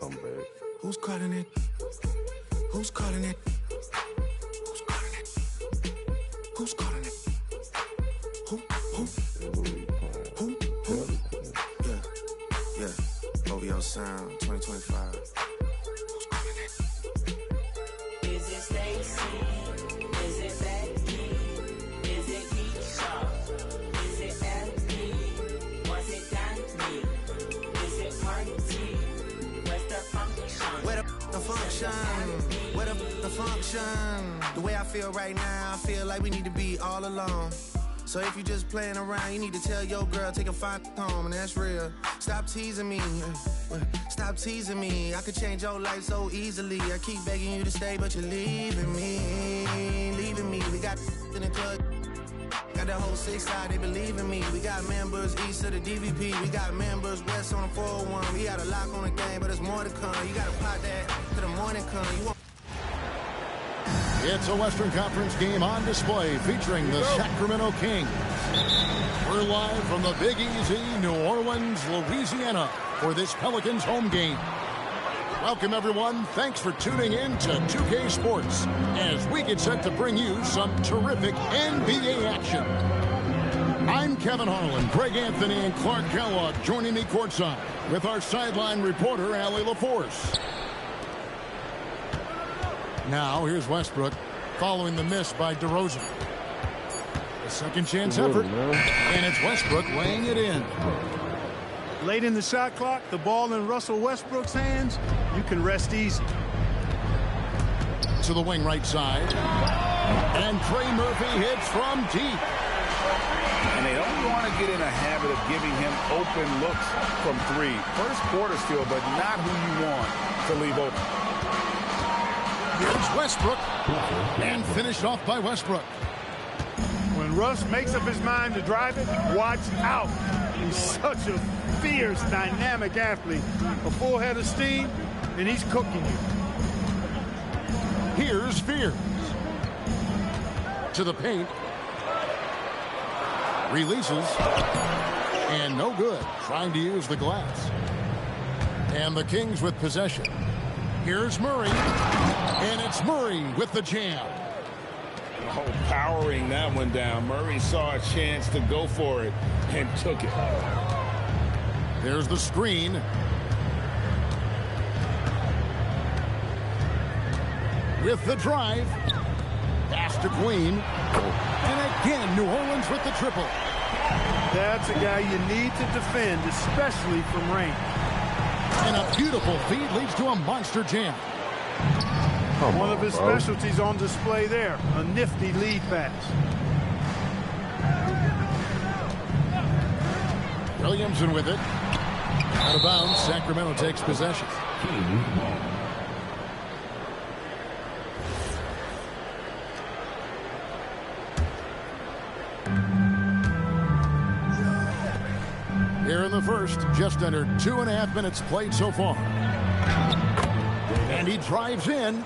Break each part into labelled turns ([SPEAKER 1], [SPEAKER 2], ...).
[SPEAKER 1] comeback.
[SPEAKER 2] Who's calling it? Who's calling it? Who's calling it? Who's calling it? Who? Yeah. OVO Sound 2025. Who's calling it?
[SPEAKER 3] Is it Stacy? Is it Becky? Is it Keisha? Is it Effie? Was it Danny? Is it Marty? Where's the function?
[SPEAKER 2] Where the function? Where the function? The way I feel right now, I feel like we need to be all alone. So if you just playing around, you need to tell your girl, take a fine home, and that's real. Stop teasing me. Stop teasing me. I could change your life so easily. I keep begging you to stay, but you're leaving me. Leaving me. We got in the club. Got the whole 6 side, they believe in me. We got members east of the DVP. We got members west on the 401. We got a lock on the game, but there's more to come. You gotta pot that to the morning come. You want
[SPEAKER 4] It's a Western Conference game on display featuring the Sacramento Kings. We're live from the Big Easy, New Orleans, Louisiana, for this Pelicans home game. Welcome, everyone. Thanks for tuning in to 2K Sports as we get set to bring you some terrific NBA action. I'm Kevin Harlan, Greg Anthony, and Clark Kellogg joining me courtside with our sideline reporter, Allie LaForce. Now, here's Westbrook following the miss by DeRozan. A second chance effort, and it's Westbrook laying it in.
[SPEAKER 5] Late in the shot clock, the ball in Russell Westbrook's hands, you can rest easy.
[SPEAKER 4] To the wing right side, and Trey Murphy hits from deep.
[SPEAKER 6] And they don't want to get in a habit of giving him open looks from three. First quarter still, but not who you want to leave open.
[SPEAKER 4] Here's Westbrook, and finished off by Westbrook.
[SPEAKER 5] When Russ makes up his mind to drive it, watch out. He's such a fierce, dynamic athlete. A full head of steam, and he's cooking you.
[SPEAKER 4] Here's Fears. To the paint. Releases. And no good. Trying to use the glass. And the Kings with possession. Here's Murray. And it's Murray with the jam.
[SPEAKER 6] Oh, powering that one down. Murray saw a chance to go for it and took it.
[SPEAKER 4] There's the screen. With the drive. Pass to Queen. And again, New Orleans with the triple.
[SPEAKER 5] That's a guy you need to defend, especially from range.
[SPEAKER 4] And a beautiful feed leads to a monster jam.
[SPEAKER 5] One of his specialties on display there, a nifty lead pass.
[SPEAKER 4] Williamson with it. Out of bounds, Sacramento takes possession. Here in the first, just under 2.5 minutes played so far. And he drives in.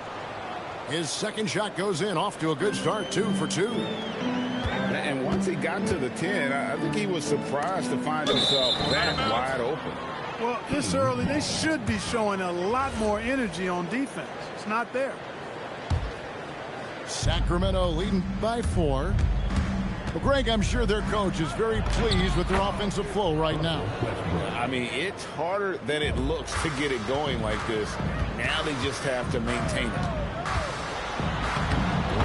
[SPEAKER 4] His second shot goes in, off to a good start, 2 for 2.
[SPEAKER 6] And once he got to the 10, I think he was surprised to find himself that wide open.
[SPEAKER 5] Well, this early, they should be showing a lot more energy on defense. It's not there.
[SPEAKER 4] Sacramento leading by 4. Well, Greg, I'm sure their coach is very pleased with their offensive flow right now.
[SPEAKER 6] I mean, it's harder than it looks to get it going like this. Now they just have to maintain it.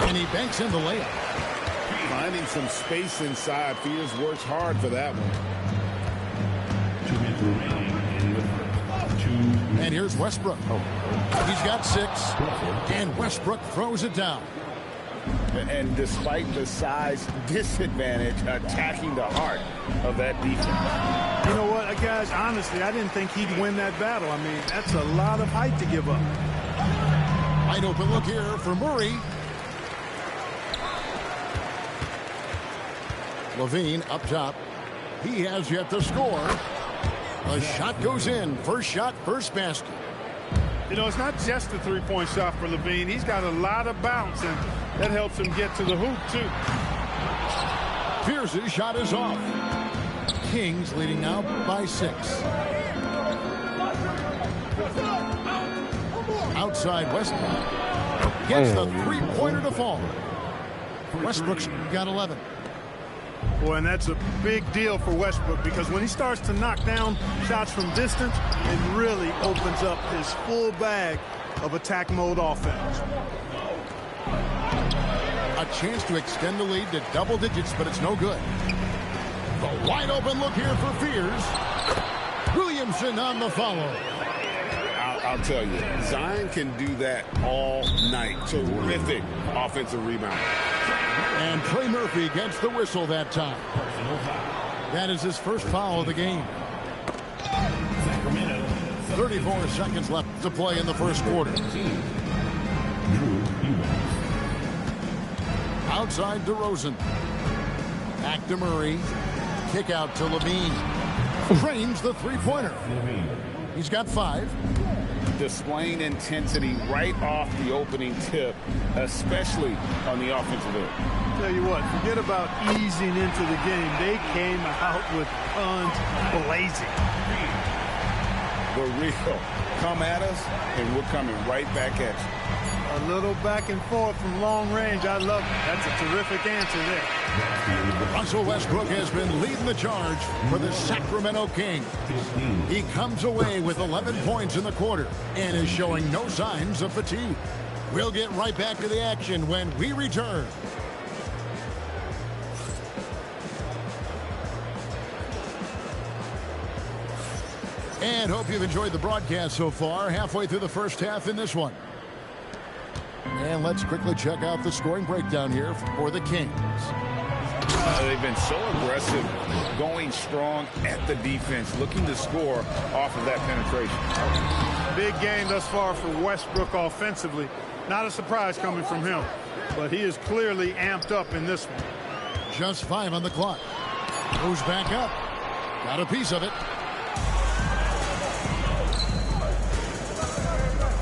[SPEAKER 4] And he banks in the layup.
[SPEAKER 6] Finding some space inside. Fears works hard for that one.
[SPEAKER 1] 2 minutes remaining in the first. 2 minutes.
[SPEAKER 4] And here's Westbrook. He's got 6. And Westbrook throws it down.
[SPEAKER 6] And despite the size disadvantage, attacking the heart of that defense.
[SPEAKER 5] You know what, guys, honestly, I didn't think he'd win that battle. I mean, that's a lot of height to give up.
[SPEAKER 4] Wide open look here for Murray. Levine up top. He has yet to score. The shot goes in. First shot, first basket.
[SPEAKER 5] You know, it's not just a three-point shot for Levine. He's got a lot of bounce, and that helps him get to the hoop, too.
[SPEAKER 4] Pierce's shot is off. Kings leading now by 6. Outside Westbrook. Gets the three-pointer to fall. Westbrook's got 11.
[SPEAKER 5] Boy, and that's a big deal for Westbrook because when he starts to knock down shots from distance, it really opens up his full bag of attack mode offense.
[SPEAKER 4] A chance to extend the lead to double digits, but it's no good. The wide open look here for Fears. Williamson on the follow.
[SPEAKER 6] I'll tell you, Zion can do that all night. Terrific offensive rebound.
[SPEAKER 4] And Trey Murphy gets the whistle that time. That is his first foul of the game. 34 seconds left to play in the first quarter. Outside DeRozan. Back to Murray. Kick out to Levine. Trains the three-pointer. He's got 5.
[SPEAKER 6] Displaying intensity right off the opening tip, especially on the offensive end.
[SPEAKER 5] Tell you what, forget about easing into the game. They came out with guns blazing.
[SPEAKER 6] The real come at us, and we're coming right back at you.
[SPEAKER 5] A little back and forth from long range. I love it. That's a terrific answer there.
[SPEAKER 4] Russell Westbrook has been leading the charge for the Sacramento Kings. He comes away with 11 points in the quarter and is showing no signs of fatigue. We'll get right back to the action when we return. And hope you've enjoyed the broadcast so far. Halfway through the first half in this one. And let's quickly check out the scoring breakdown here for the Kings.
[SPEAKER 6] They've been so aggressive, going strong at the defense, looking to score off of that penetration.
[SPEAKER 5] Big game thus far for Westbrook offensively. Not a surprise coming from him, but he is clearly amped up in this one.
[SPEAKER 4] Just 5 on the clock. Moves back up. Got a piece of it.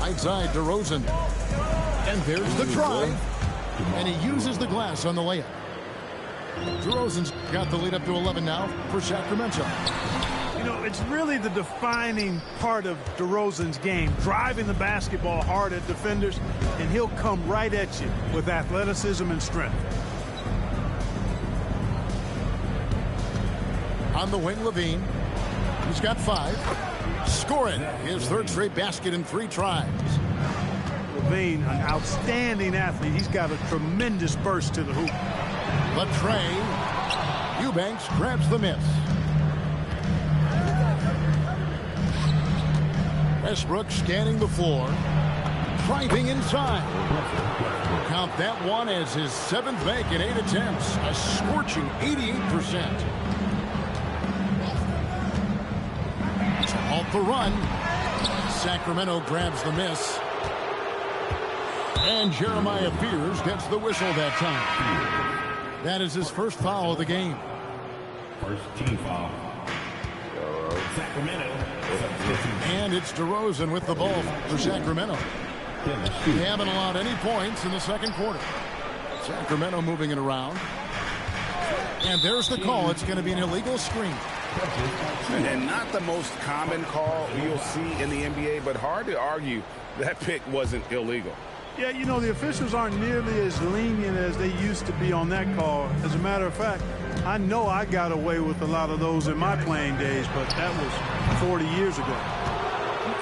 [SPEAKER 4] Outside DeRozan. And there's the try. And he uses the glass on the layup. DeRozan's got the lead up to 11 now for Sacramento.
[SPEAKER 5] You know, it's really the defining part of DeRozan's game, driving the basketball hard at defenders, and he'll come right at you with athleticism and strength.
[SPEAKER 4] On the wing, Levine. He's got 5. Scoring his third straight basket in 3 tries.
[SPEAKER 5] Levine, an outstanding athlete. He's got a tremendous burst to the hoop.
[SPEAKER 4] The tray. Eubanks grabs the miss. Westbrook scanning the floor. Driving inside. Count that one as his 7th make in 8 attempts. A scorching 88%. To halt the run. Sacramento grabs the miss. And Jeremiah Fears gets the whistle that time. That is his first foul of the game.
[SPEAKER 1] First team foul. Sacramento.
[SPEAKER 4] And it's DeRozan with the ball for Sacramento. They haven't allowed any points in the second quarter. Sacramento moving it around. And there's the call. It's going to be an illegal screen.
[SPEAKER 6] And not the most common call you'll see in the NBA, but hard to argue that pick wasn't illegal.
[SPEAKER 5] Yeah, you know, the officials aren't nearly as lenient as they used to be on that call. As a matter of fact, I know I got away with a lot of those in my playing days, but that was 40 years ago.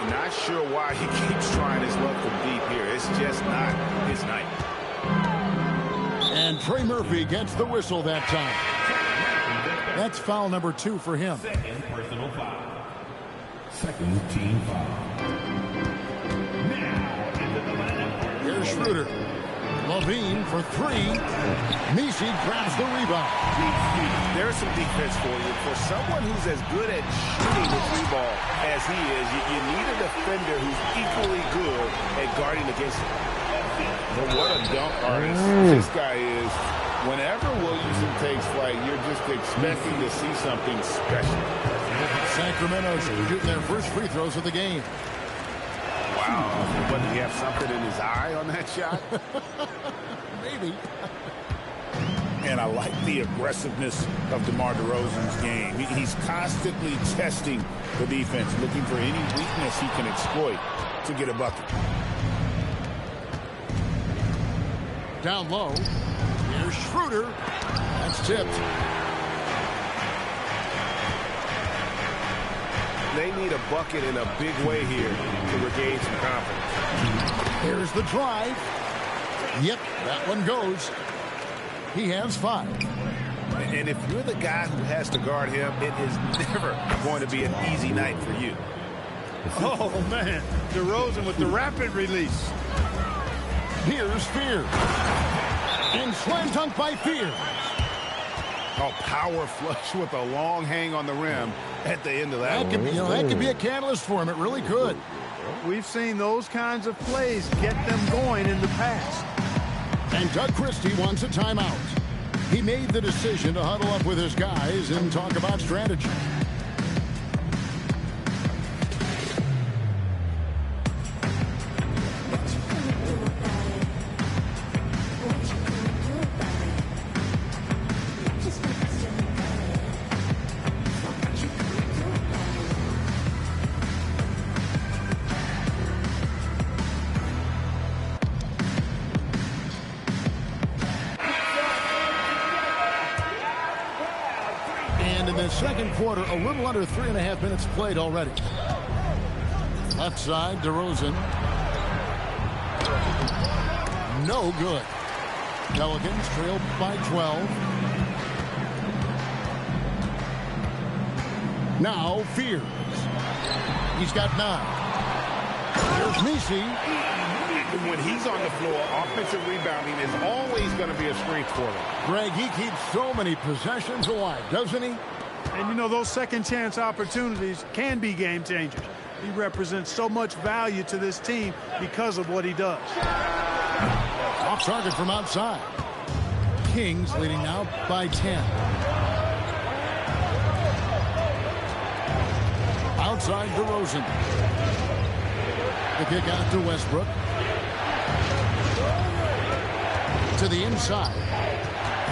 [SPEAKER 6] Not sure why he keeps trying his luck from deep here. It's just not his night.
[SPEAKER 4] And Trey Murphy gets the whistle that time. That's foul number 2 for him.
[SPEAKER 1] Second personal foul. Second team foul.
[SPEAKER 4] Here's Schroeder. Levine for 3. Misi grabs the rebound.
[SPEAKER 6] There's some defense for you. For someone who's as good at shooting the 3 ball as he is, you need a defender who's equally good at guarding against him. But what a dunk artist this guy is. Whenever Williamson takes flight, you're just expecting to see something special.
[SPEAKER 4] Sacramento's shooting their first free throws of the game.
[SPEAKER 6] Wow. But did he have something in his eye on that shot?
[SPEAKER 4] Maybe.
[SPEAKER 6] And I like the aggressiveness of DeMar DeRozan's game. He's constantly testing the defense, looking for any weakness he can exploit to get a bucket.
[SPEAKER 4] Down low. Here's Schroeder. That's tipped.
[SPEAKER 6] They need a bucket in a big way here to regain some confidence.
[SPEAKER 4] Here's the drive. Yep, that one goes. He has 5.
[SPEAKER 6] And if you're the guy who has to guard him, it is never going to be an easy night for you.
[SPEAKER 5] Oh, man. DeRozan with the rapid release.
[SPEAKER 4] Here's Fear. And slam dunk by Fear.
[SPEAKER 6] Oh, power flush with a long hang on the rim at the end of that.
[SPEAKER 4] That could be a catalyst for him. It really could.
[SPEAKER 5] We've seen those kinds of plays get them going in the past.
[SPEAKER 4] And Doug Christie wants a timeout. He made the decision to huddle up with his guys and talk about strategy. Second quarter, a little under 3.5 minutes played already. Left side, DeRozan. No good. Pelicans trail by 12. Now Fears. He's got 9. Here's Misi.
[SPEAKER 6] When he's on the floor, offensive rebounding is always going to be a strength for him.
[SPEAKER 4] Greg, he keeps so many possessions alive, doesn't he?
[SPEAKER 5] And, you know, those second-chance opportunities can be game changers. He represents so much value to this team because of what he does.
[SPEAKER 4] Off target from outside. Kings leading now by 10. Outside DeRozan. The kick out to Westbrook. To the inside.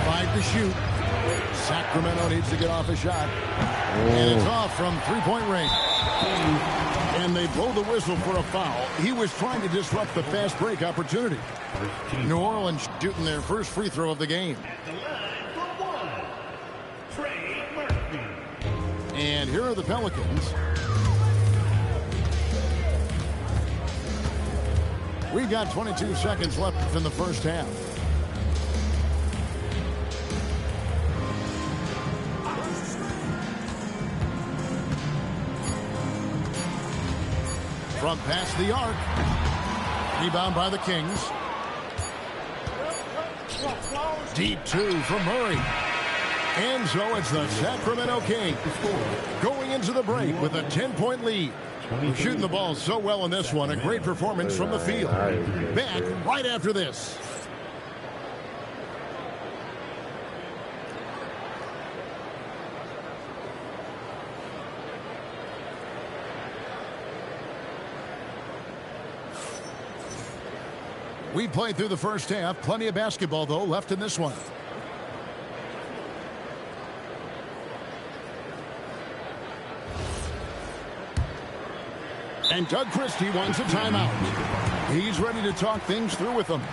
[SPEAKER 4] 5 to shoot. Sacramento needs to get off a shot. And it's off from three-point range. And they blow the whistle for a foul. He was trying to disrupt the fast break opportunity. New Orleans shooting their first free throw of the game. And here are the Pelicans. We've got 22 seconds left in the first half. From past the arc. Rebound by the Kings. Deep 2 from Murray. And so it's the Sacramento Kings going into the break with a 10-point lead. We're shooting the ball so well in this one. A great performance from the field. Back right after this. We played through the first half. Plenty of basketball, though, left in this one. And Doug Christie wants a timeout. He's ready to talk things through with them.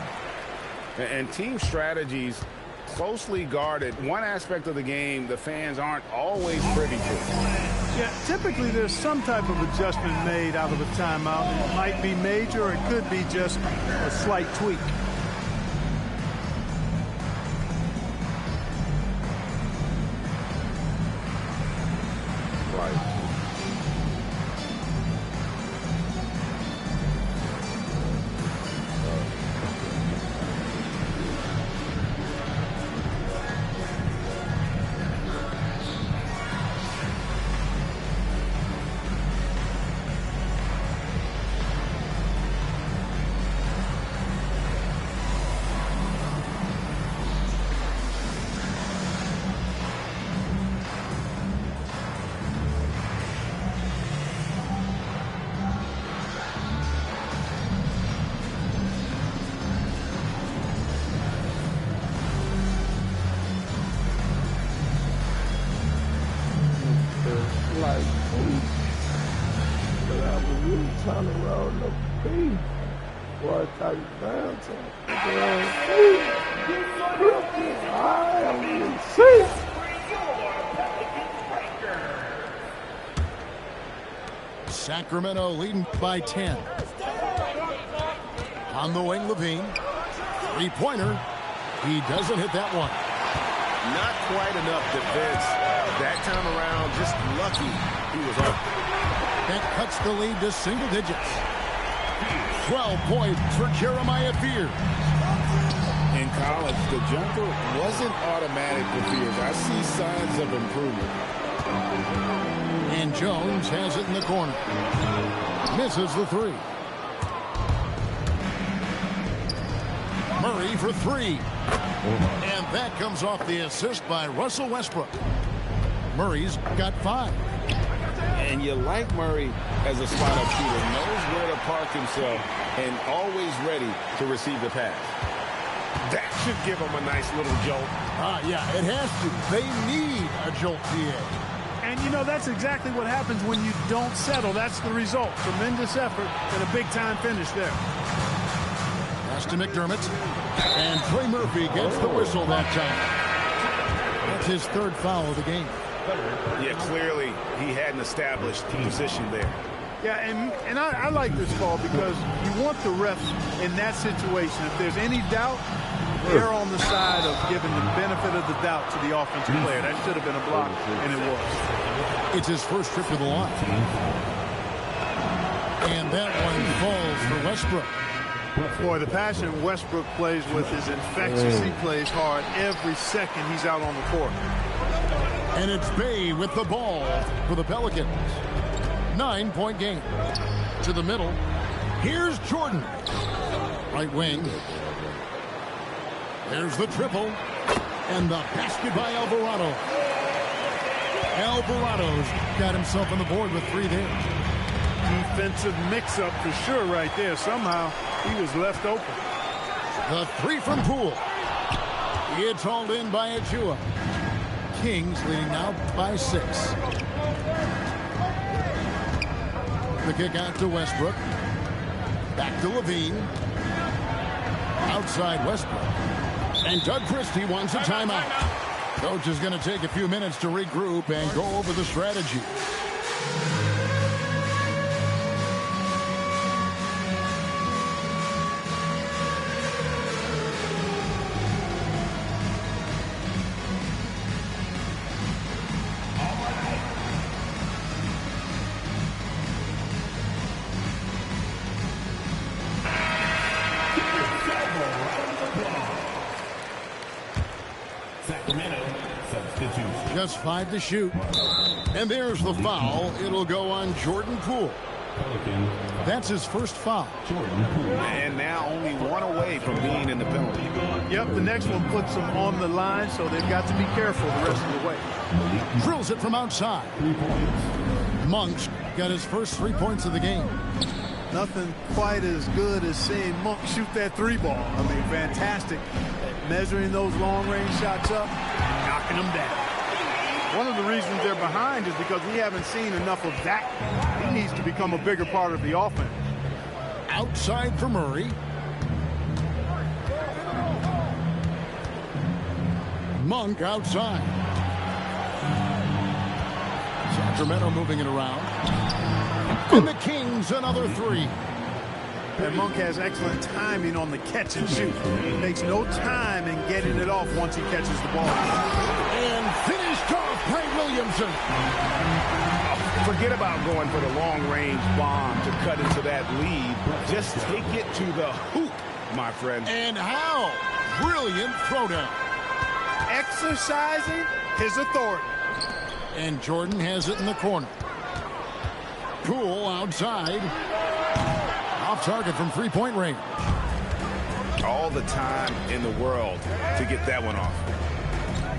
[SPEAKER 6] And team strategies closely guarded. One aspect of the game the fans aren't always privy to.
[SPEAKER 5] Yeah, typically there's some type of adjustment made out of a timeout. It might be major or it could be just a slight tweak.
[SPEAKER 6] Right.
[SPEAKER 7] boy, tight down to
[SPEAKER 4] Sacramento leading by 10. On the wing, Levine. Three-pointer. He doesn't hit that one.
[SPEAKER 6] Not quite enough defense that time around. Just lucky he was off.
[SPEAKER 4] That cuts the lead to single digits. 12 points for Jeremiah Fears.
[SPEAKER 8] In college, the jumper wasn't automatic for Fears. I see signs of improvement.
[SPEAKER 4] And Jones has it in the corner. Misses the three. Murray for three. And that comes off the assist by Russell Westbrook. Murray's got 5.
[SPEAKER 8] And you like Murray as a spot-up shooter. Knows where to park himself and always ready to receive the pass.
[SPEAKER 6] That should give him a nice little jolt.
[SPEAKER 4] Yeah, it has to. They need a jolt, PA.
[SPEAKER 5] And, you know, that's exactly what happens when you don't settle. That's the result. Tremendous effort and a big-time finish there.
[SPEAKER 4] Pass to McDermott. And Trey Murphy gets the whistle that time. That's his 3rd foul of the game.
[SPEAKER 6] Yeah, clearly he hadn't established position there.
[SPEAKER 5] Yeah, and I like this call because you want the refs in that situation. If there's any doubt, they're on the side of giving the benefit of the doubt to the offensive player. That should have been a block, and it was.
[SPEAKER 4] It's his first trip to the line. And that one falls for Westbrook.
[SPEAKER 5] Boy, the passion Westbrook plays with is infectious. He plays hard every second he's out on the court.
[SPEAKER 4] And it's Bay with the ball for the Pelicans. 9-point game. To the middle. Here's Jordan. Right wing. There's the triple. And the basket by Alvarado. Alvarado's got himself on the board with 3 there.
[SPEAKER 5] Defensive mix-up for sure right there. Somehow he was left open.
[SPEAKER 4] The 3 from Poole. It's hauled in by Achua. Kings leading now by 6. The kick out to Westbrook. Back to Levine. Outside Westbrook. And Doug Christie wants a timeout. Coach is going to take a few minutes to regroup and go over the strategy. Just 5 to shoot. And there's the foul. It'll go on Jordan Poole. That's his first foul.
[SPEAKER 6] And now only 1 away from being in the penalty.
[SPEAKER 5] Yep, the next one puts them on the line, so they've got to be careful the rest of the way.
[SPEAKER 4] Drills it from outside. Monk's got his first 3 points of the game.
[SPEAKER 5] Nothing quite as good as seeing Monk shoot that 3-ball. I mean, fantastic at measuring those long-range shots up and knocking them down. One of the reasons they're behind is because we haven't seen enough of that. He needs to become a bigger part of the offense.
[SPEAKER 4] Outside for Murray. Monk outside. Sacramento moving it around. And the Kings another 3.
[SPEAKER 5] And Monk has excellent timing on the catch and shoot. He takes no time in getting it off once he catches the ball.
[SPEAKER 4] And finished off by Williamson.
[SPEAKER 6] Forget about going for the long-range bomb to cut into that lead. Just take it to the hoop, my friend.
[SPEAKER 4] And how? Brilliant throwdown.
[SPEAKER 5] Exercising his authority.
[SPEAKER 4] And Jordan has it in the corner. Poole outside. Off target from 3-point range.
[SPEAKER 6] All the time in the world to get that one off.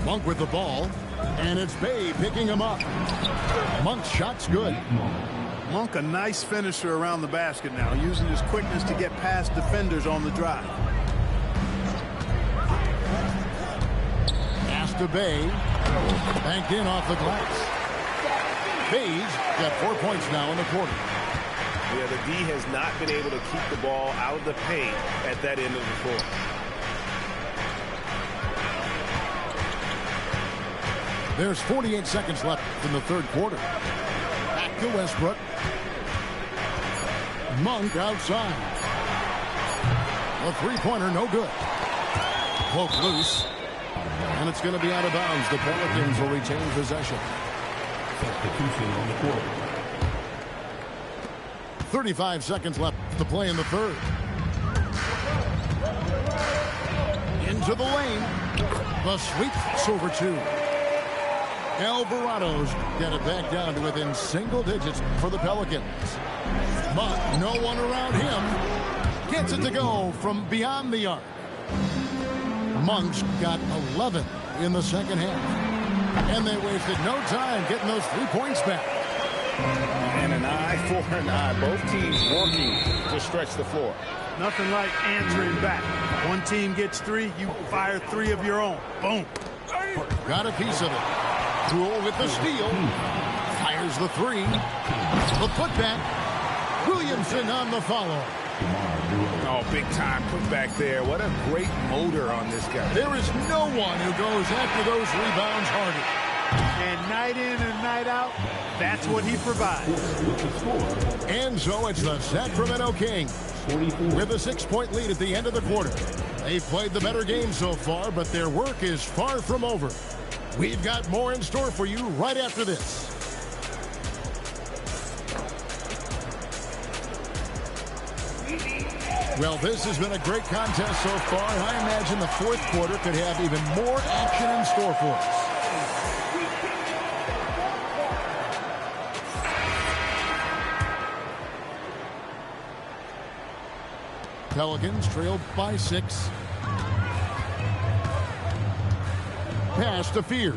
[SPEAKER 4] Monk with the ball. And it's Bay picking him up. Monk's shot's good.
[SPEAKER 5] Monk a nice finisher around the basket now, using his quickness to get past defenders on the drive.
[SPEAKER 4] Pass to Bay. Banked in off the glass. Bay's got 4 points now in the quarter.
[SPEAKER 6] Yeah, the D has not been able to keep the ball out of the paint at that end of the floor.
[SPEAKER 4] There's 48 seconds left in the third quarter. Back to Westbrook. Monk outside. A three-pointer, no good. Poke loose. And it's going to be out of bounds. The Pelicans will retain possession.
[SPEAKER 1] Substitution on the court.
[SPEAKER 4] 35 seconds left to play in the third. Into the lane. The sweep over two. Alvarado's got it back down to within single digits for the Pelicans. But no one around him gets it to go from beyond the arc. Monk's got 11 in the second half. And they wasted no time getting those 3 points back.
[SPEAKER 8] And an eye for an eye. Both teams working to stretch the floor.
[SPEAKER 5] Nothing like answering back. One team gets 3, you fire 3 of your own. Boom.
[SPEAKER 4] Got a piece of it. Poole with the steal. Fires the 3. The putback. Williamson on the follow.
[SPEAKER 8] Oh, big time putback there. What a great motor on this guy.
[SPEAKER 4] There is no one who goes after those rebounds harder.
[SPEAKER 5] And night in and night out, that's what he provides.
[SPEAKER 4] And so it's the Sacramento Kings with a 6-point lead at the end of the quarter. They've played the better game so far, but their work is far from over. We've got more in store for you right after this. Well, this has been a great contest so far, and I imagine the fourth quarter could have even more action in store for us. Pelicans trailed by 6. Pass to Fears.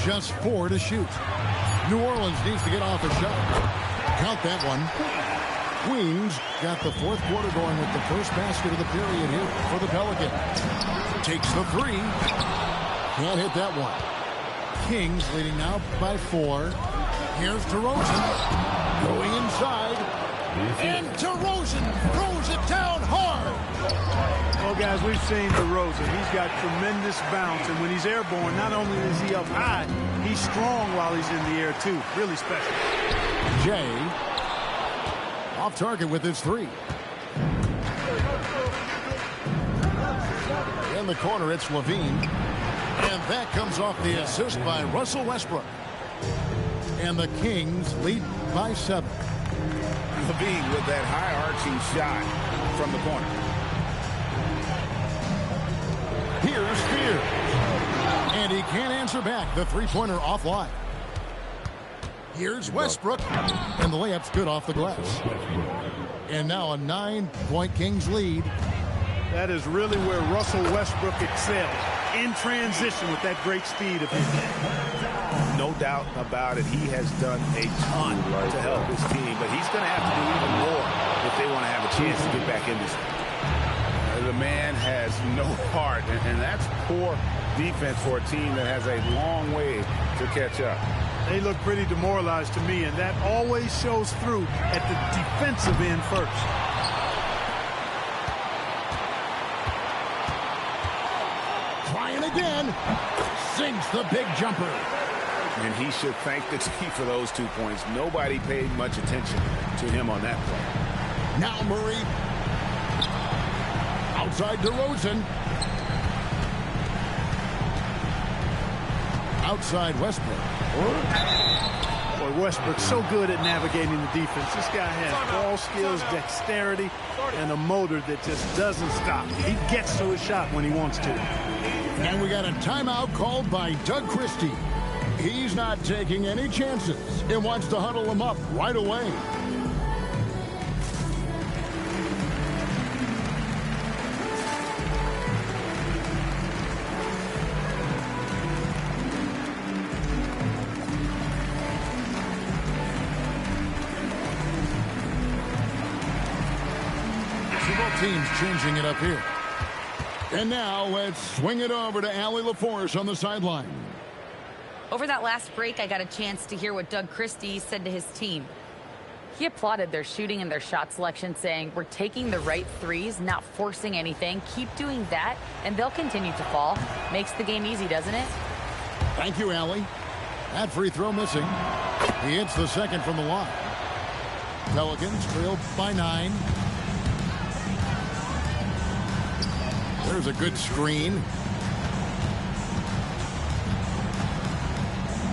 [SPEAKER 4] Just 4 to shoot. New Orleans needs to get off a shot. Count that one. Queens got the fourth quarter going with the first basket of the period here for the Pelicans. Takes the 3. Can't hit that one. Kings leading now by 4. Here's DeRozan. Going inside. And DeRozan throws it down hard.
[SPEAKER 5] Well, guys, we've seen DeRozan. He's got tremendous bounce. And when he's airborne, not only is he up high, he's strong while he's in the air, too. Really special.
[SPEAKER 4] Jay off target with his 3. In the corner, it's Levine. And that comes off the assist by Russell Westbrook. And the Kings lead by 7.
[SPEAKER 8] Levine with that high-arching shot from the corner.
[SPEAKER 4] Here's Fears. And he can't answer back. The three-pointer offline. Here's Westbrook. And the layup's good off the glass. And now a 9-point Kings lead.
[SPEAKER 5] That is really where Russell Westbrook excels. In transition with that great speed of his.
[SPEAKER 6] No doubt about it. He has done a ton to help his team, but he's going to have to do even more if they want to have a chance to get back in this.
[SPEAKER 8] The man has no heart, and that's poor defense for a team that has a long way to catch up.
[SPEAKER 5] They look pretty demoralized to me, and that always shows through at the defensive end first.
[SPEAKER 4] Trying again. Sinks the big jumper.
[SPEAKER 8] And he should thank the team for those 2 points. Nobody paid much attention to him on that play.
[SPEAKER 4] Now Murray. Outside DeRozan. Outside Westbrook.
[SPEAKER 5] Boy, Westbrook's so good at navigating the defense. This guy has ball skills, dexterity, and a motor that just doesn't stop. He gets to his shot when he wants to.
[SPEAKER 4] And we got a timeout called by Doug Christie. He's not taking any chances and wants to huddle them up right away. So both teams changing it up here. And now let's swing it over to Allie LaForce on the sideline.
[SPEAKER 7] Over that last break, I got a chance to hear what Doug Christie said to his team. He applauded their shooting and their shot selection, saying, "We're taking the right threes, not forcing anything. Keep doing that, and they'll continue to fall." Makes the game easy, doesn't it?
[SPEAKER 4] Thank you, Allie. That free throw missing. He hits the second from the line. Pelicans trail by 9. There's a good screen.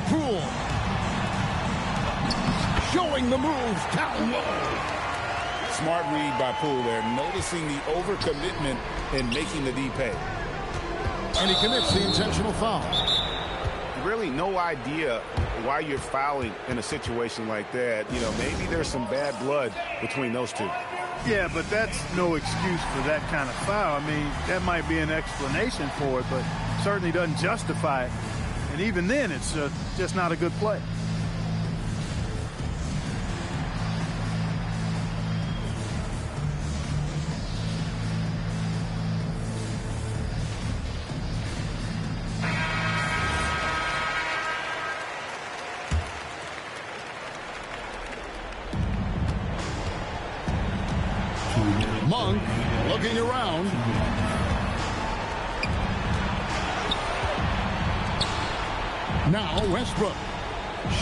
[SPEAKER 4] Poole. Showing the moves down low.
[SPEAKER 8] Smart read by Poole there, noticing the overcommitment and making the D pay.
[SPEAKER 4] And he commits the intentional foul.
[SPEAKER 6] Really no idea why you're fouling in a situation like that. You know, maybe there's some bad blood between those two.
[SPEAKER 5] Yeah, but that's no excuse for that kind of foul. I mean, that might be an explanation for it, but certainly doesn't justify it. And even then, it's just not a good play.
[SPEAKER 4] Monk looking around. Now Westbrook.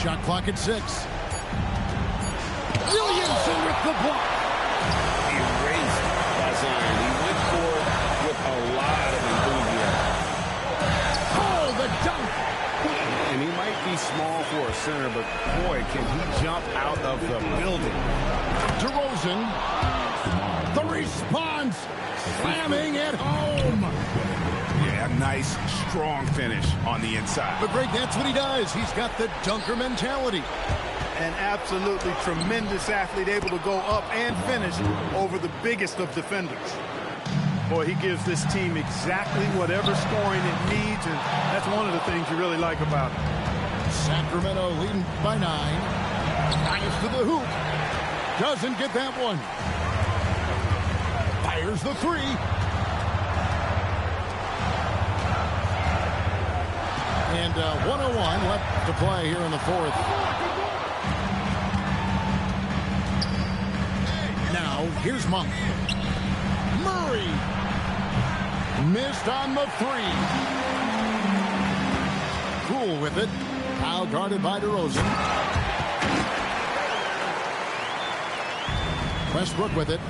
[SPEAKER 4] Shot clock at 6. Williamson with the block.
[SPEAKER 8] Erased by Zion. He went for it with a lot of enthusiasm.
[SPEAKER 4] Oh, the dunk.
[SPEAKER 6] And he might be small for a center, but boy, can he jump out of the building.
[SPEAKER 4] DeRozan. The response. Slamming at home.
[SPEAKER 6] Yeah, nice, strong finish on the inside.
[SPEAKER 4] But Greg, that's what he does. He's got the dunker mentality.
[SPEAKER 5] An absolutely tremendous athlete, able to go up and finish over the biggest of defenders. Boy, he gives this team exactly whatever scoring it needs, and that's one of the things you really like about him.
[SPEAKER 4] Sacramento leading by 9. Drives to the hoop. Doesn't get that one. Fires the 3. And 101 left to play here in the 4th. Now, here's Monk. Murray. Missed on the 3. Cool with it. Foul guarded by DeRozan. Westbrook with it.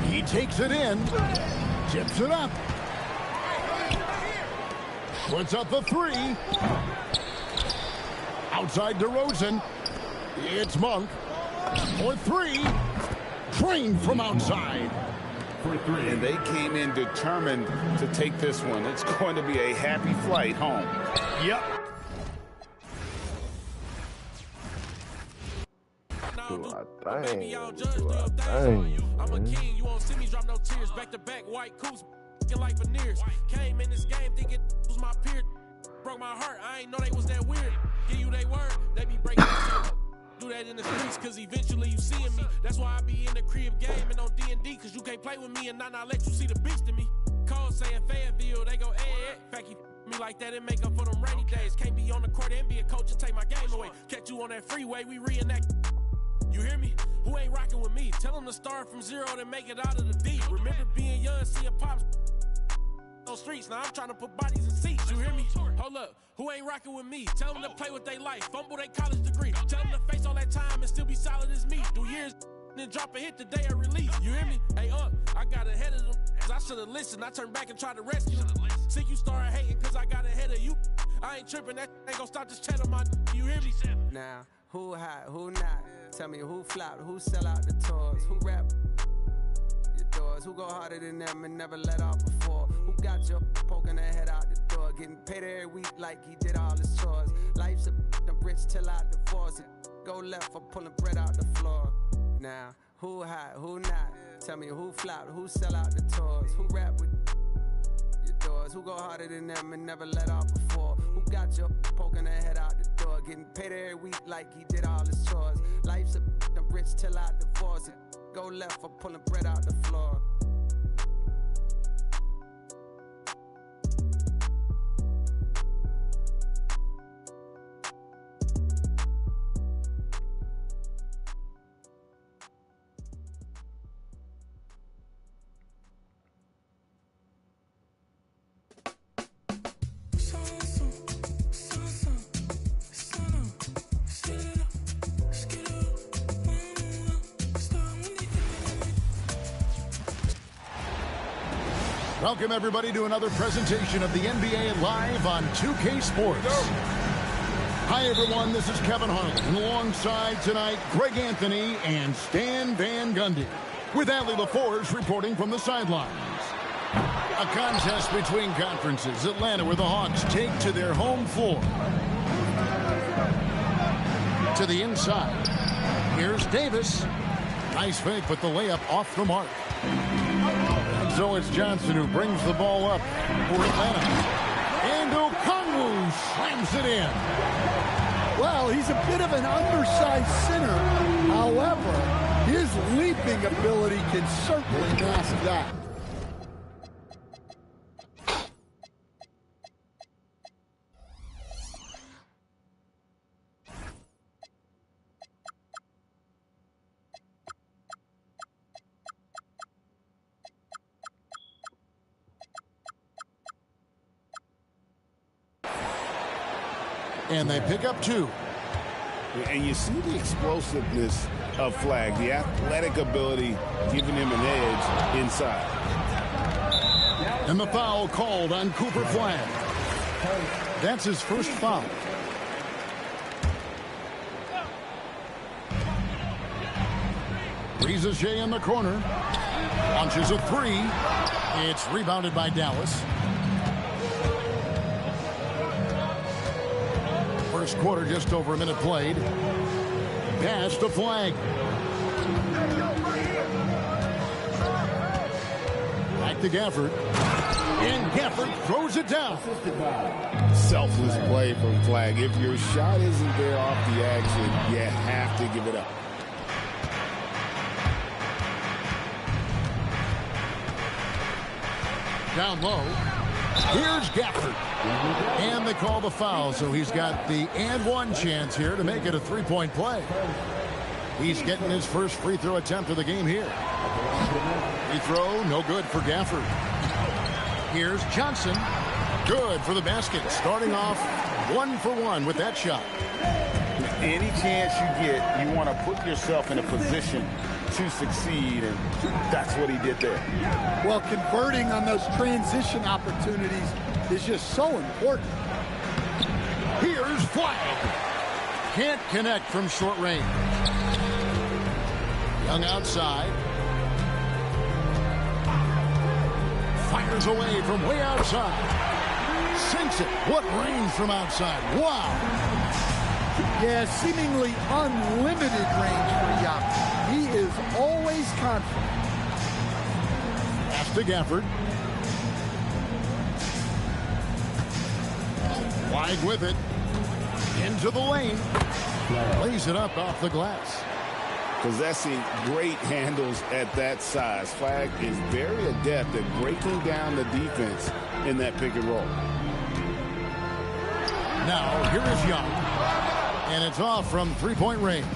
[SPEAKER 4] He takes it in. Tips it up. Puts up the 3. Outside DeRozan. It's Monk. For 3. Trained from outside.
[SPEAKER 8] And they came in determined to take this one. It's going to be a happy flight home.
[SPEAKER 5] Yep.
[SPEAKER 9] Baby, I don't judge, do your thing. I'm a king, you won't see me drop no tears. Back to back, white coops, like veneers. Came in this game thinking was my peer. Broke my heart, I ain't know they was that weird. Give you they word, they be breaking do that in the streets, cause eventually you seeing me. That's why I be in the crib gaming on D&D, cause you can't play with me and not let you see the beast in me. Cole saying Fayetteville, they go, fact you me like that and make up for them rainy days. Can't be on the court and be a coach and take my game away. Catch you on that freeway, we reenact. You hear me? Who ain't rocking with me? Tell them to start from 0 to make it out of the deep. Remember being young, seeing pops on streets. Now I'm trying to put bodies in seats. You hear me? Hold up. Who ain't rocking with me? Tell them to play with their life. Fumble their college degree. Tell them to face all that time and still be solid as me. Do years then drop a hit the day of release. You hear me? Hey, I got ahead of them. Cause I should have listened. I turned back and tried to rescue them. See, you started hating cause I got ahead of you. I ain't tripping. That ain't gonna stop this chat on my. You hear me?
[SPEAKER 10] Now, who hot, who not? Tell me who flop, who sell out the tours, who rap your doors, who go harder than them and never let off before, who got your poking their head out the door, getting paid every week like he did all his chores. Life's a I'm rich till I divorce it. Go left for pulling bread out the floor. Now, who hot, who not? Tell me who flop, who sell out the tours, who rap with your doors, who go harder than them and never let off before, who got your poking their head out the door, getting paid every week like he did all his chores. Life's a I'm rich till I divorce it. Go left for pulling bread out the floor.
[SPEAKER 4] Welcome, everybody, to another presentation of the NBA Live on 2K Sports. Hi, everyone. This is Kevin Harlan, and alongside tonight, Greg Anthony and Stan Van Gundy, with Adley LaForge reporting from the sidelines. A contest between conferences. Atlanta, where the Hawks take to their home floor. To the inside. Here's Davis. Nice fake, but the layup off the mark. And so it's Johnson who brings the ball up for Atlanta. And Okongwu slams it in.
[SPEAKER 5] Well, he's a bit of an undersized center. However, his leaping ability can certainly mask that.
[SPEAKER 4] And they pick up 2.
[SPEAKER 8] And you see the explosiveness of Flag, the athletic ability giving him an edge inside.
[SPEAKER 4] And the foul called on Cooper Flag. That's his first foul. Rizachet in the corner. Launches a 3. It's rebounded by Dallas. First quarter, just over a minute played. Pass to Flag. Back to Gafford. And Gafford throws it down.
[SPEAKER 8] Selfless play from Flag. If your shot isn't there off the action, you have to give it up.
[SPEAKER 4] Down low. Here's Gafford. And they call the foul, so he's got the and one chance here to make it a 3-point play. He's getting his first free throw attempt of the game here. Free throw, no good for Gafford. Here's Johnson. Good for the basket. Starting off 1 for 1 with that shot.
[SPEAKER 8] Any chance you get, you want to put yourself in a position to succeed, and that's what he did there.
[SPEAKER 5] Well, converting on those transition opportunities is just so important.
[SPEAKER 4] Here's Flag. Can't connect from short range. Young outside. Fires away from way outside. Sinks it. What range from outside. Wow.
[SPEAKER 5] Yeah, seemingly unlimited range for Giannis. He is always confident.
[SPEAKER 4] Pass to Gafford. Flag with it. Into the lane. Lays it up off the glass.
[SPEAKER 8] Possessing great handles at that size. Flag is very adept at breaking down the defense in that pick and roll.
[SPEAKER 4] Now, here is Young. And it's off from three-point range.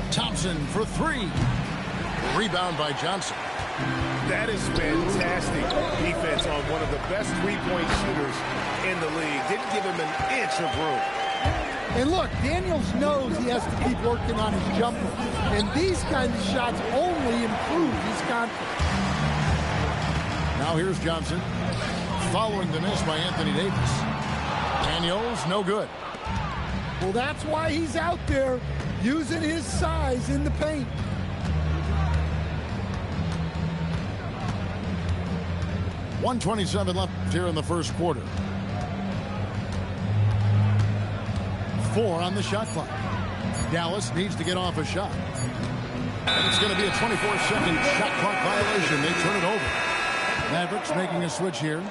[SPEAKER 4] Thompson for 3. Rebound by Johnson.
[SPEAKER 8] That is fantastic defense on one of the best three-point shooters in the league. Didn't give him an inch of room.
[SPEAKER 5] And look, Daniels knows he has to keep working on his jumper. And these kinds of shots only improve his confidence.
[SPEAKER 4] Now here's Johnson. Following the miss by Anthony Davis. Daniels, no good.
[SPEAKER 5] Well, that's why he's out there using his size in the paint.
[SPEAKER 4] .127 left here in the first quarter. 4 on the shot clock. Dallas needs to get off a shot. And it's going to be a 24-second shot clock violation. They turn it over. Mavericks making a switch here.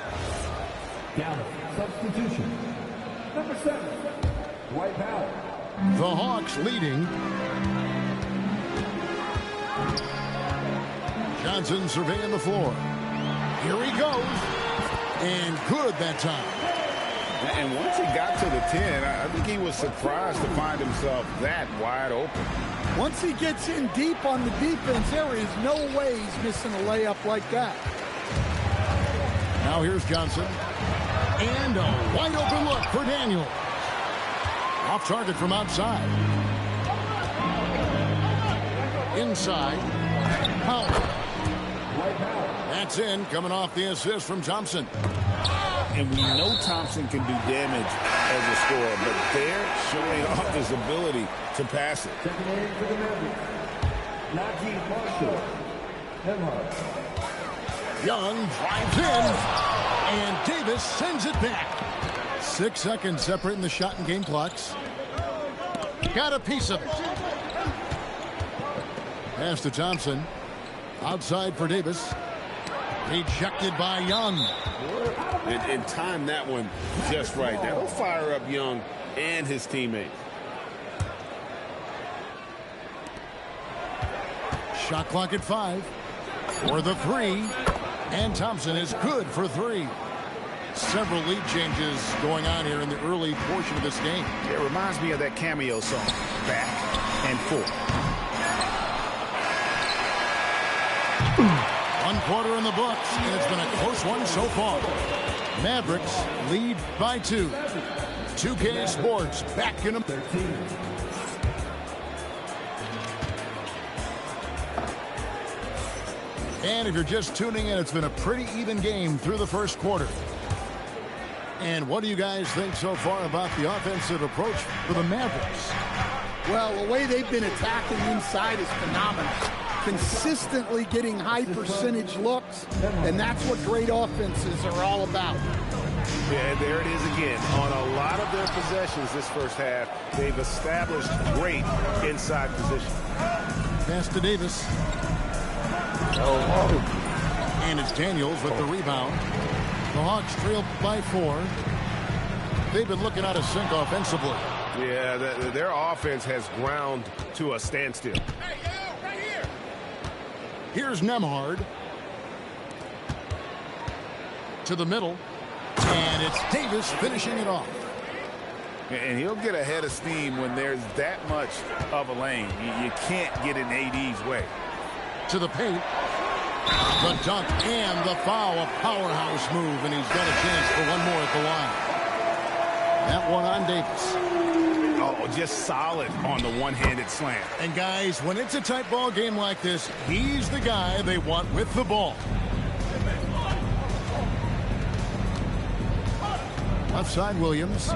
[SPEAKER 1] Dallas, substitution. Number 7, Dwight Powell.
[SPEAKER 4] The Hawks leading. Johnson surveying the floor. Here he goes. And good that time.
[SPEAKER 8] And once he got to the 10, I think he was surprised to find himself that wide open.
[SPEAKER 5] Once he gets in deep on the defense, there is no way he's missing a layup like that.
[SPEAKER 4] Now here's Johnson. And a wide open look for Daniels. Off target from outside. Inside. Powell. That's in, coming off the assist from Thompson.
[SPEAKER 8] And we know Thompson can do damage as a scorer, but they're showing off his ability to pass it.
[SPEAKER 4] Young drives in, and Davis sends it back. 6 seconds separating the shot and game clocks. Got a piece of it. Pass to Thompson. Outside for Davis. Ejected by Young.
[SPEAKER 8] And timed that one just right. That'll fire up Young and his teammates.
[SPEAKER 4] Shot clock at 5 for the 3. And Thompson is good for 3. Several lead changes going on here in the early portion of this game.
[SPEAKER 6] It reminds me of that cameo song, Back and Forth.
[SPEAKER 4] 1 quarter in the books, and it's been a close one so far. Mavericks lead by 2. 2K Sports back in them. And if you're just tuning in, it's been a pretty even game through the first quarter. And what do you guys think so far about the offensive approach for the Mavericks?
[SPEAKER 11] Well, the way they've been attacking inside is phenomenal. Consistently getting high percentage looks, and that's what great offenses are all about.
[SPEAKER 6] Yeah, there it is again. On a lot of their possessions this first half, they've established great inside position.
[SPEAKER 4] Pass to Davis. And it's Daniels with the rebound. The Hawks trail by 4. They've been looking out of sync offensively.
[SPEAKER 6] Yeah, their offense has ground to a standstill.
[SPEAKER 4] Here's Nembhard. To the middle. And it's Davis finishing it off.
[SPEAKER 6] And he'll get ahead of steam when there's that much of a lane. You can't get in AD's way.
[SPEAKER 4] To the paint. The dunk and the foul. A powerhouse move, and he's got a chance for one more at the line. That one on Davis.
[SPEAKER 6] Oh, just solid on the one-handed slam.
[SPEAKER 4] And guys, when it's a tight ball game like this, he's the guy they want with the ball. Left side, Williams.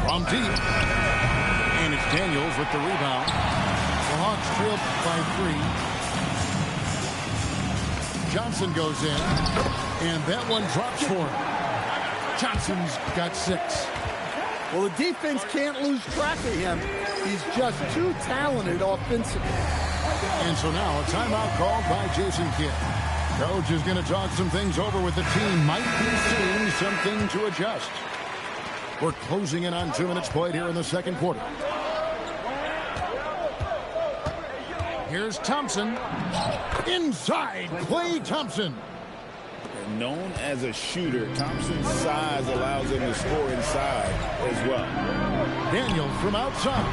[SPEAKER 4] From deep. And it's Daniels with the rebound. The Hawks trail by 3. Johnson goes in. And that one drops for him. Johnson's got 6.
[SPEAKER 11] Well, the defense can't lose track of him. He's just too talented offensively.
[SPEAKER 4] And so now a timeout called by Jason Kidd. Coach is going to talk some things over with the team. Might be seeing something to adjust. We're closing in on 2 minutes played here in the second quarter. Here's Thompson. Inside, Klay Thompson.
[SPEAKER 8] Known as a shooter, Thompson's size allows him to score inside as well.
[SPEAKER 4] Daniels from outside.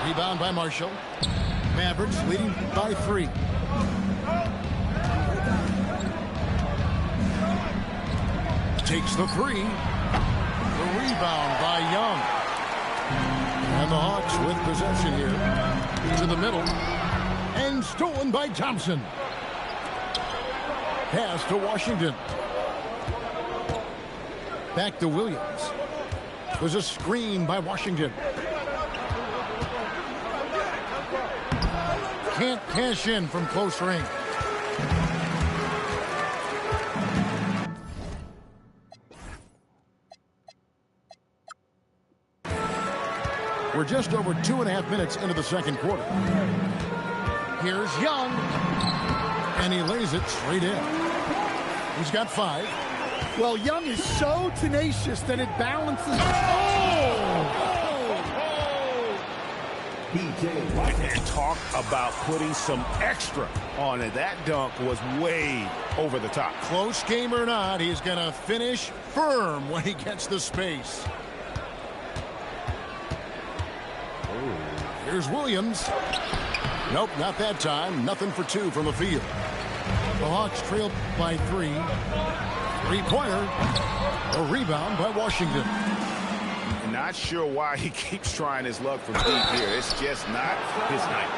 [SPEAKER 4] Rebound by Marshall. Mavericks leading by 3. Takes the 3. The rebound by Young. And the Hawks with possession here. To the middle. And stolen by Thompson. Pass to Washington. Back to Williams. There's a screen by Washington. Can't cash in from close range. We're just over 2.5 minutes into the second quarter. Here's Young. And he lays it straight in. He's got 5.
[SPEAKER 11] Well, Young is so tenacious that it balances.
[SPEAKER 6] And talk about putting some extra on it. That dunk was way over the top.
[SPEAKER 4] Close game or not, he's going to finish firm when he gets the space. Here's Williams. Nope, not that time. Nothing for 2 from the field. The Hawks trail by 3. Three-pointer. A rebound by Washington.
[SPEAKER 8] Not sure why he keeps trying his luck from deep here. It's just not his night.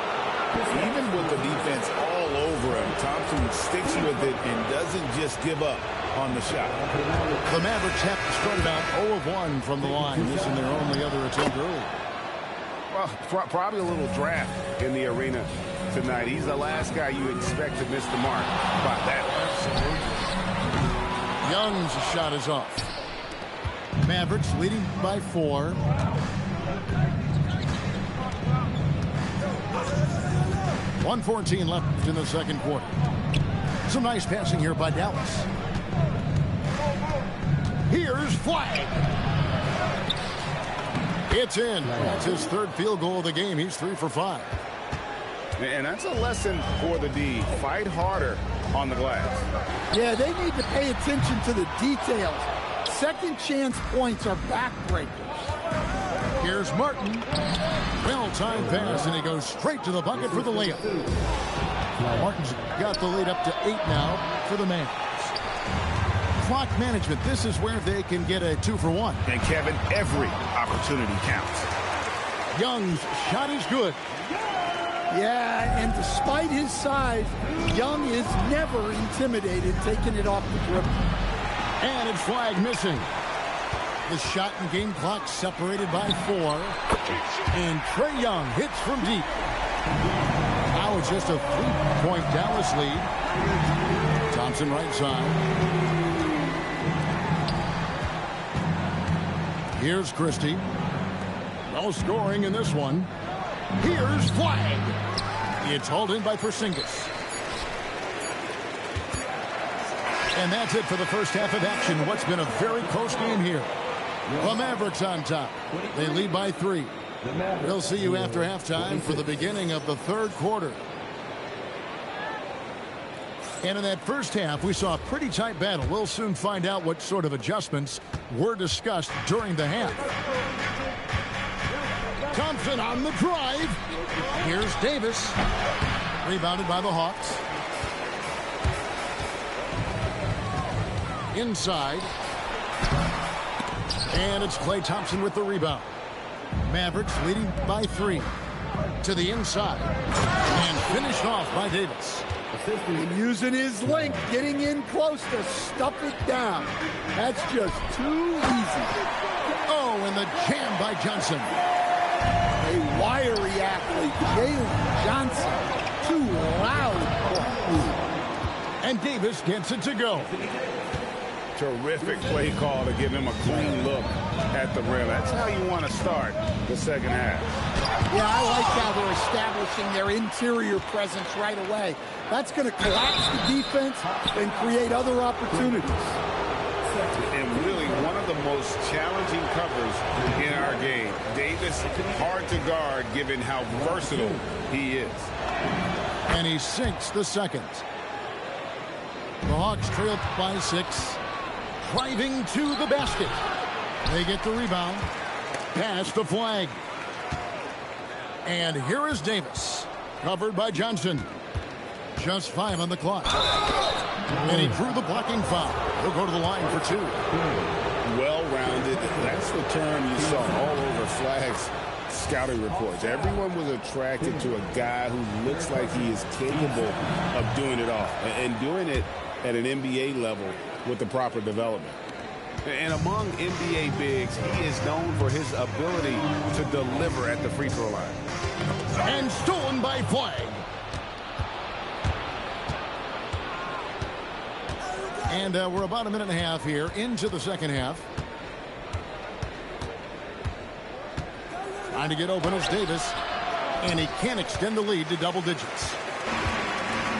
[SPEAKER 8] Even with the defense all over him, Thompson sticks with it and doesn't just give up on the shot.
[SPEAKER 4] The Mavericks have started out 0 of 1 from the line. This is their only other attempt early.
[SPEAKER 8] Well, probably a little draft in the arena tonight. He's the last guy you expect to miss the mark by that.
[SPEAKER 4] Young's shot is off. Mavericks leading by 4. .114 left in the second quarter. Some nice passing here by Dallas. Here's Flag. It's in. That's his third field goal of the game. He's 3 for 5.
[SPEAKER 8] And that's a lesson for the D. Fight harder on the glass.
[SPEAKER 11] Yeah, they need to pay attention to the details. Second chance points are backbreakers.
[SPEAKER 4] Here's Martin. Well-timed pass, and he goes straight to the bucket for the layup. Martin's got the lead up to 8 now for the Mavs. Clock management. This is where they can get a 2 for 1.
[SPEAKER 8] And Kevin, every opportunity counts.
[SPEAKER 4] Young's shot is good.
[SPEAKER 11] Yeah, and despite his size, Young is never intimidated taking it off the dribble.
[SPEAKER 4] And it's Flag missing. The shot and game clock separated by 4. And Trae Young hits from deep. Now it's just a 3-point Dallas lead. Thompson right side. Here's Christie. No scoring in this one. Here's Flag. It's hauled in by Porzingis. And that's it for the first half of action. What's been a very close game here. The Mavericks on top. They lead by 3. We'll see you after halftime for the beginning of the third quarter. And in that first half, we saw a pretty tight battle. We'll soon find out what sort of adjustments were discussed during the half. Thompson on the drive. Here's Davis. Rebounded by the Hawks. Inside. And it's Klay Thompson with the rebound. Mavericks leading by 3. To the inside. And finished off by Davis.
[SPEAKER 11] And using his length, getting in close to stuff it down. That's just too easy.
[SPEAKER 4] Oh, and the jam by Johnson.
[SPEAKER 11] A wiry athlete, Jalen Johnson. Too loud.
[SPEAKER 4] And Davis gets it to go.
[SPEAKER 8] Terrific play call to give him a clean look at the rim. That's how you want to start the second half.
[SPEAKER 11] Yeah, I like how they're establishing their interior presence right away. That's going to collapse the defense and create other opportunities.
[SPEAKER 8] And really one of the most challenging covers in our game. Davis, hard to guard given how versatile he is.
[SPEAKER 4] And he sinks the second. The Hawks trail by 6. Driving to the basket. They get the rebound. Pass to Flag. And here is Davis. Covered by Johnson. Just 5 on the clock. And he drew the blocking foul. He'll go to the line for 2.
[SPEAKER 8] Well-rounded. That's the term you saw all over Flag's scouting reports. Everyone was attracted to a guy who looks like he is capable of doing it all. And doing it at an NBA level with the proper development. And among NBA bigs, he is known for his ability to deliver at the free throw line.
[SPEAKER 4] And stolen by Flag. And we're about a minute and a half here into the second half. Trying to get open is Davis. And he can't extend the lead to double digits.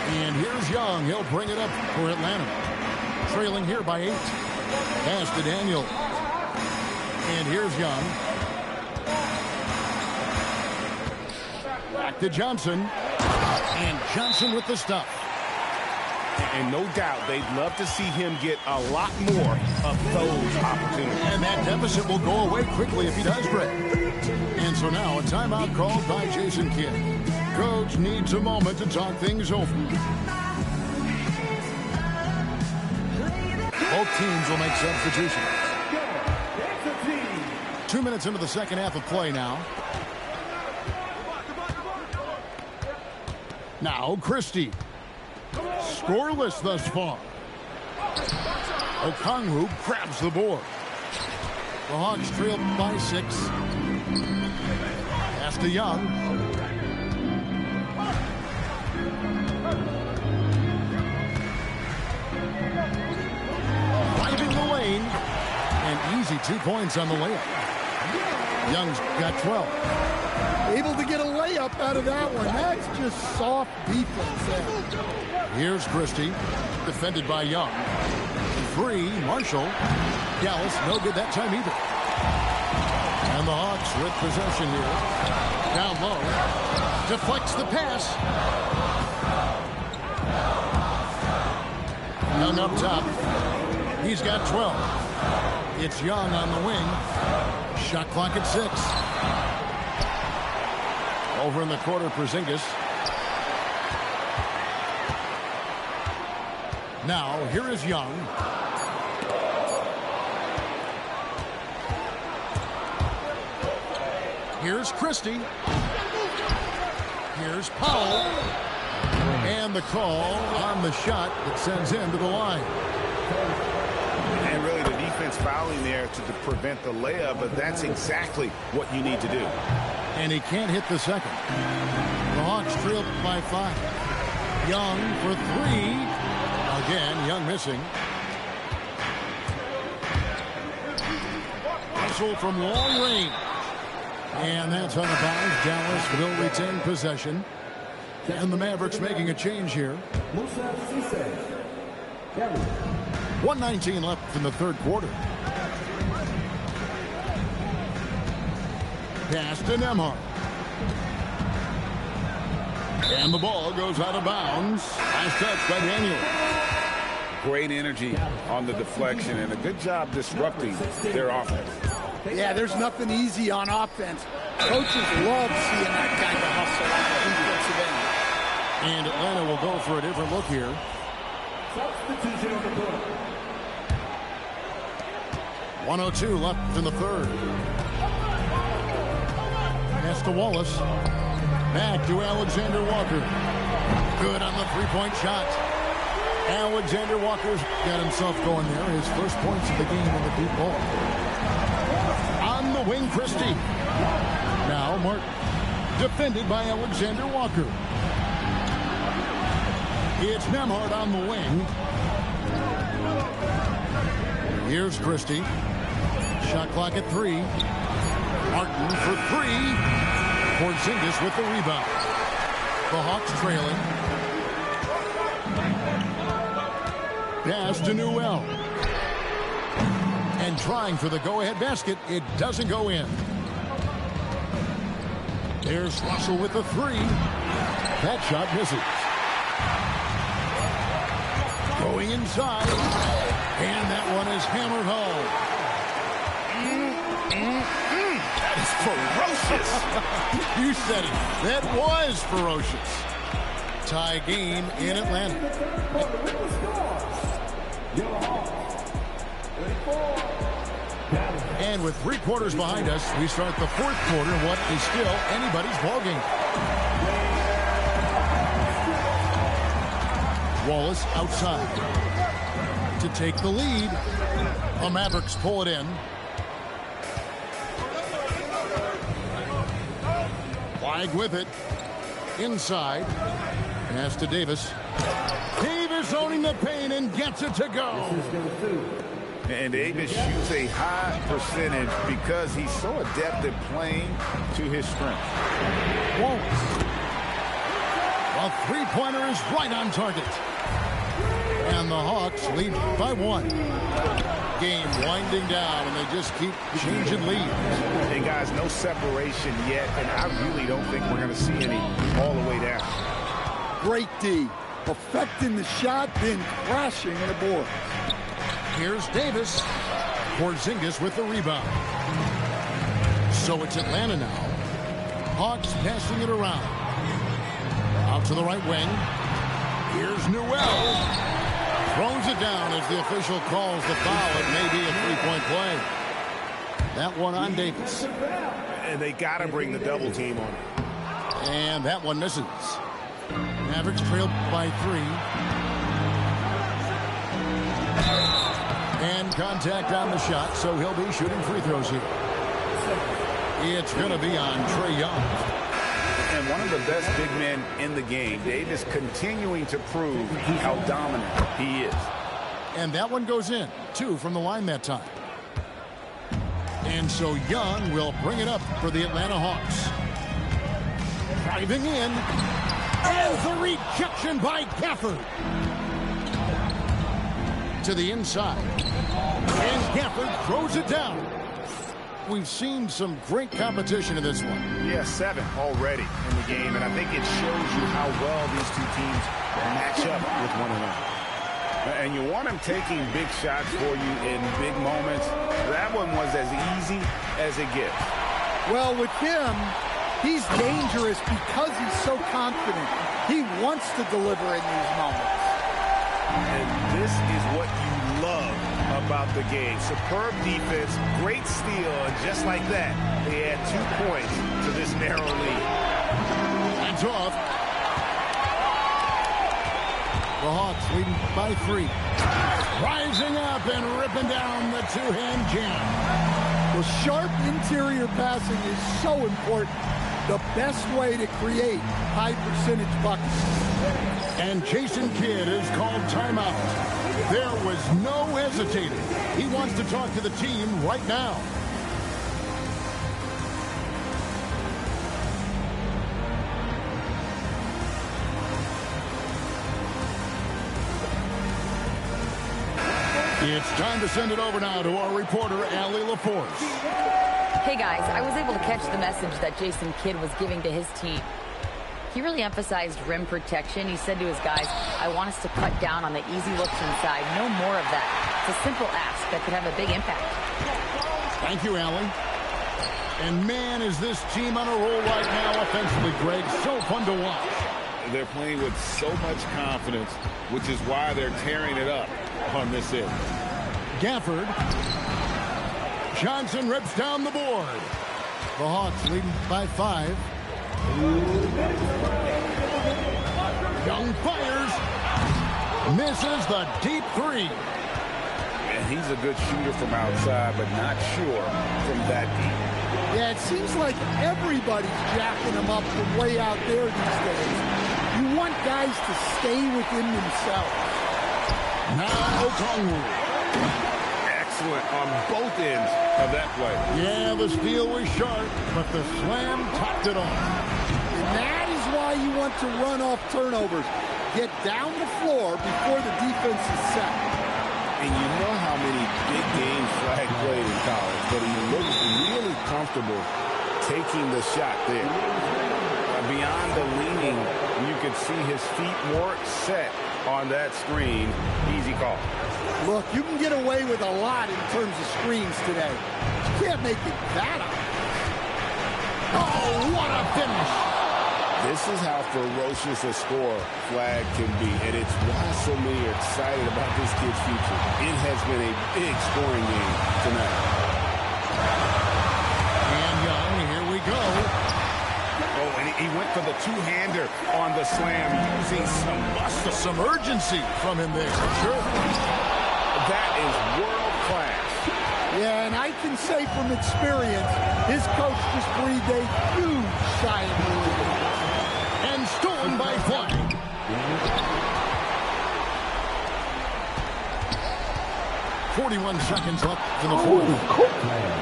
[SPEAKER 4] And here's Young. He'll bring it up for Atlanta. Trailing here by 8. Pass to Daniel. And here's Young. Back to Johnson. And Johnson with the stuff.
[SPEAKER 8] And no doubt they'd love to see him get a lot more of those opportunities.
[SPEAKER 4] And that deficit will go away quickly if he does, Greg. And so now a timeout called by Jason Kidd. Coach needs a moment to talk things over. Both teams will make substitutions. 2 minutes into the second half of play now. Now Christie. Scoreless thus far. Okongwu grabs the board. The Hawks trail by 6. Pass to Young. Driving the lane. And easy 2 points on the layup. Young's got 12.
[SPEAKER 11] Able to get a layup out of that one. That's just soft defense there.
[SPEAKER 4] Here's Christie, defended by Young. 3, Marshall. Dallas, no good that time either. And the Hawks with possession here. Down low. Deflects the pass. Young up top. He's got 12. It's Young on the wing. Shot clock at 6. Over in the corner, Porzingis. Now, here is Young. Here's Christie. Here's Powell. And the call on the shot that sends him to the line.
[SPEAKER 6] And really the defense fouling there to prevent the layup, but that's exactly what you need to do.
[SPEAKER 4] And he can't hit the second. The Hawks trail by 5. Young for 3. Again, Young missing. Hustle from long range. And that's out of bounds. Dallas will retain possession. And the Mavericks making a change here. 1:19 left in the third quarter. Pass to Nembhard. And the ball goes out of bounds. Nice touch by Daniel.
[SPEAKER 6] Great energy on the deflection and a good job disrupting their offense.
[SPEAKER 11] Yeah, there's nothing easy on offense. Coaches love seeing that kind of hustle on the defensive end.
[SPEAKER 4] And Atlanta will go for a different look here.
[SPEAKER 1] Substitution on the court.
[SPEAKER 4] 1:02 left in the third. Pass to Wallace. Back to Alexander Walker. Good on the three-point shot. Alexander Walker's got himself going there. His first points of the game on the deep ball. On the wing, Christie. Now Martin. Defended by Alexander Walker. It's Nembhard on the wing. Here's Christie. Shot clock at 3. Martin for 3. Porzingis with the rebound. The Hawks trailing. Pass to Newell. And trying for the go-ahead basket. It doesn't go in. There's Russell with the 3. That shot misses. Going inside. And that one is hammered home.
[SPEAKER 6] That is ferocious.
[SPEAKER 4] You said it. That was ferocious. Tie game in Atlanta. And with 3 quarters behind us, we start the fourth quarter in what is still anybody's ballgame. Wallace outside to take the lead. The Mavericks pull it in. Flag with it. Inside. Pass to Davis. Davis owning the paint and gets it to go.
[SPEAKER 6] And Davis shoots a high percentage because he's so adept at playing to his strength.
[SPEAKER 4] Wallace. A three-pointer is right on target. And the Hawks lead by 1. Game winding down, and they just keep changing leads.
[SPEAKER 6] And guys, no separation yet, and I really don't think we're going to see any all the way down.
[SPEAKER 11] Great D. Perfecting the shot, then crashing the board.
[SPEAKER 4] Here's Davis. Porzingis with the rebound. So it's Atlanta now. Hawks passing it around. Out to the right wing. Here's Newell. Throws it down as the official calls the foul. It may be a three-point play. That one on Davis.
[SPEAKER 6] And they got to bring the double team on it.
[SPEAKER 4] And that one misses. Mavericks trailed by 3. And contact on the shot, so he'll be shooting free throws here. It's going to be on Trae Young.
[SPEAKER 8] And one of the best big men in the game. Davis continuing to prove how dominant he is.
[SPEAKER 4] And that one goes in. 2 from the line that time. And so Young will bring it up for the Atlanta Hawks. Driving in. And the rejection by Gafford. To the inside. And Gafford throws it down. We've seen some great competition in this one.
[SPEAKER 8] Yeah, 7 already in the game, and I think it shows you how well these two teams match up with one another. And you want them taking big shots for you in big moments. That one was as easy as it gets.
[SPEAKER 11] Well, with him, he's dangerous because he's so confident. He wants to deliver in these moments.
[SPEAKER 8] And this is what you love about the game. Superb defense, great steal, and just like that, they add 2 points to this narrow lead.
[SPEAKER 4] Hands off. The Hawks leading by 3. Rising up and ripping down the two-hand jam.
[SPEAKER 11] Well, sharp interior passing is so important. The best way to create high-percentage buckets.
[SPEAKER 4] And Jason Kidd is called timeout. There was no hesitating. He wants to talk to the team right now. It's time to send it over now to our reporter, Allie LaForce.
[SPEAKER 7] Hey guys, I was able to catch the message that Jason Kidd was giving to his team. He really emphasized rim protection. He said to his guys, I want us to cut down on the easy looks inside. No more of that. It's a simple ask that could have a big impact.
[SPEAKER 4] Thank you, Allie. And man, is this team on a roll right now offensively, Greg. So fun to watch.
[SPEAKER 8] They're playing with so much confidence, which is why they're tearing it up on this end.
[SPEAKER 4] Gafford. Johnson rips down the board. The Hawks leading by 5. Young fires. Misses the deep 3.
[SPEAKER 8] And he's a good shooter from outside, but not sure from that deep.
[SPEAKER 11] Yeah, it seems like everybody's jacking them up from way out there these days. You want guys to stay within themselves.
[SPEAKER 4] Now Okongwu.
[SPEAKER 8] Excellent on both ends of that play.
[SPEAKER 4] Yeah, the steal was sharp, but the slam topped it off.
[SPEAKER 11] And that is why you want to run off turnovers. Get down the floor before the defense is set.
[SPEAKER 8] And you know how many big games Flag played in college, but he looked really comfortable taking the shot there. Beyond the leaning, you could see his feet more set on that screen. Easy call.
[SPEAKER 11] Look, you can get away with a lot in terms of screens today. You can't make it that up.
[SPEAKER 4] Oh, what a finish.
[SPEAKER 8] This is how ferocious a scorer Flag can be, and it's why so many are excited about this kid's future. It has been a big scoring game tonight.
[SPEAKER 4] And Young, here we go.
[SPEAKER 8] Oh, and he went for the two-hander on the slam, using some muscle.
[SPEAKER 4] Some urgency from him there. Sure.
[SPEAKER 8] That is world-class.
[SPEAKER 11] Yeah, and I can say from experience, his coach just breathed a huge sigh of relief.
[SPEAKER 4] And stolen by Flag. 41 seconds left in the fourth.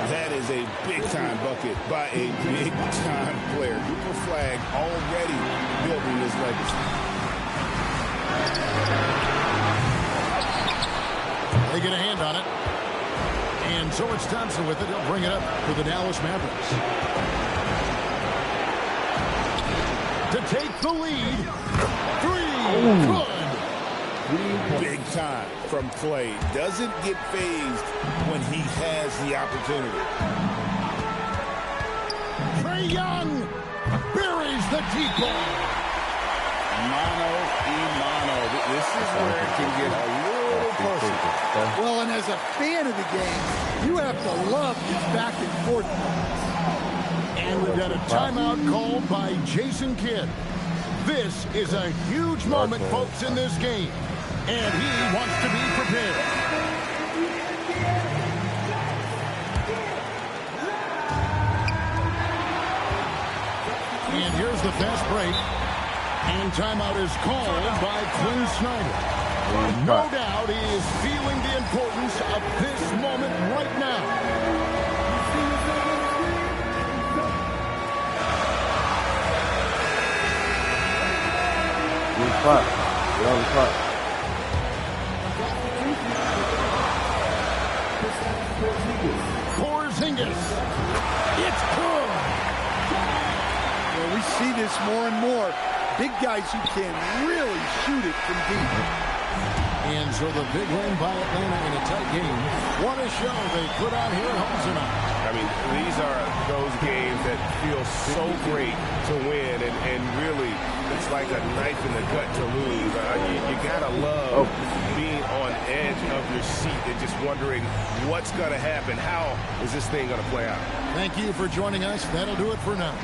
[SPEAKER 8] That is a big-time bucket by a big-time player. Cooper Flag already building his legacy.
[SPEAKER 4] They get a hand on it. And so it's Thompson with it. He'll bring it up for the Dallas Mavericks. To take the lead. 3. Good.
[SPEAKER 8] Big time from Clay. Doesn't get phased when he has the opportunity.
[SPEAKER 4] Trae Young buries the deep ball.
[SPEAKER 8] Mano a mano. This is where it can get a little
[SPEAKER 6] little pussy.
[SPEAKER 11] Well, and as a fan of the game, you have to love these back and forth.
[SPEAKER 4] And we've got a timeout called by Jason Kidd. This is a huge moment, folks, in this game. And he wants to be prepared. And here's the fast break. And timeout is called by Quinn Snyder. No doubt he is feeling the importance of this moment right now. Porzingis. It's good.
[SPEAKER 11] Well, we see this more and more. Big guys who can really shoot it from deep.
[SPEAKER 4] And so the big win by Atlanta in a tight game. What a show they put on here at home tonight.
[SPEAKER 6] I mean, these are those games that feel so great to win, and really, it's like a knife in the gut to lose. You gotta love being on edge of your seat and just wondering what's gonna happen. How is this thing gonna play out?
[SPEAKER 4] Thank you for joining us. That'll do it for now.